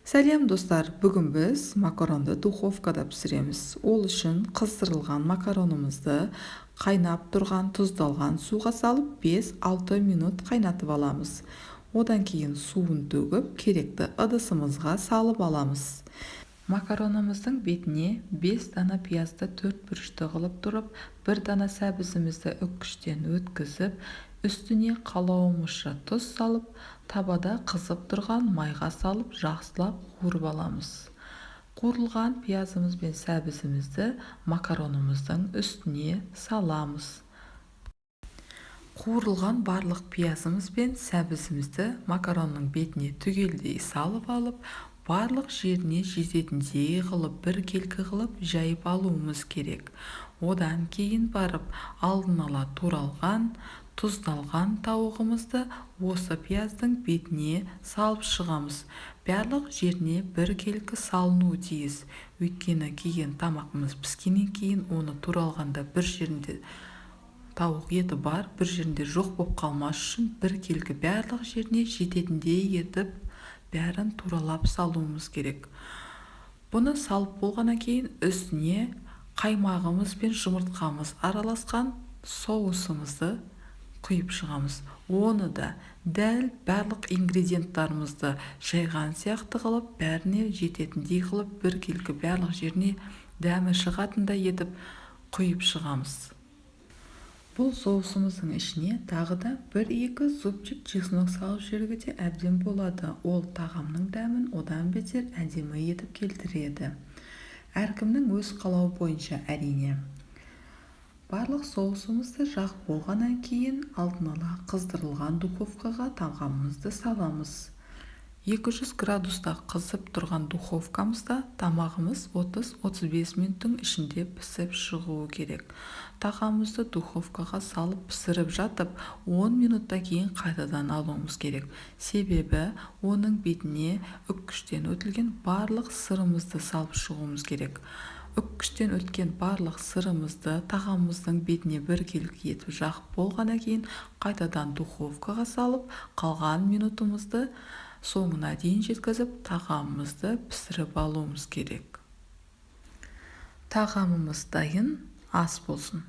Сәлем достар, бүгін біз макаронды духовкада пісіреміз. Ол үшін қыздырылған макаронымызды қайнап тұрған тұздалған суға салып 5-6 минут қайнатып аламыз. Одан кейін суын төгіп, керекті ыдысымызға салып аламыз. Макаронымыздың бетіне 5 дана пиязды 4 бұрышты қылып тұрып, 1 дана сәбізімізді үккіштен өткізіп, үстіне қалауымызша тұз салып, табада қызып тұрған майға салып, жақсылап қуырып аламыз. Қуырылған пиязымыз бен сәбізімізді макаронымыздың үстіне саламыз. Қуырылған барлық пиязымыз бен сәбізімізді макаронның бетіне түгелдей салып алып, барлық жеріне жететіндей қылып, біркелкі қылып жайып алуымыз керек. Одан кейін барып, алдын ала туралған, тұздалған тауығымызды осы пияздың бетіне салып шығамыз. Барлық жеріне біркелкі салыну тиіс. Өйткені кейін тамақымыз піскеннен кейін оны туралғанда бір жерінде тауық еті бар, бір жерінде жоқ болып қалмас үшін біркелкі барлық жеріне жететіндей етіп бәрін туралап салуымыз керек. Бұны салып болғаннан кейін үстіне қаймағымыз бен жұмыртқамыз араласқан соусымызды құйып шығамыз. Оны да дәл барлық ингредиенттарымызды жайған сияқты қылып, бәріне жететіндей қылып, біркелкі барлық жеріне дәмі шығатындай етіп құйып шығамыз. Бұл соусымыздың ішіне тағы да 1-2 зубчик чеснок салып жіберуге де әбден болады. Ол тағамның дәмін одан бетер әдемі етіп келтіреді. Әркімнің өз қалауы бойынша әрине. Барлық соусымызды жағып болғаннан кейін алдын ала қыздырылған духовкаға тағамымызды саламыз. 200 градуста қызып тұрған духовкамызда тамағымыз 30-35 минуттың ішінде пісіп шығуы керек. Тағамымызды духовкаға салып пісіріп жатып, 10 минуттан кейін қайтадан алуымыз керек. Себебі оның бетіне үккіштен өтілген барлық сырымызды салып шығуымыз керек. Үккіштен өткен барлық сырымызды тағамымыздың бетіне біркелкі етіп жағып болғаннан кейін қайтадан духовкаға салып, қалған минутымызды соңына дейін жеткізіп, тағамымызды пісіріп алуымыз керек. Тағамымыз дайын, ас болсын.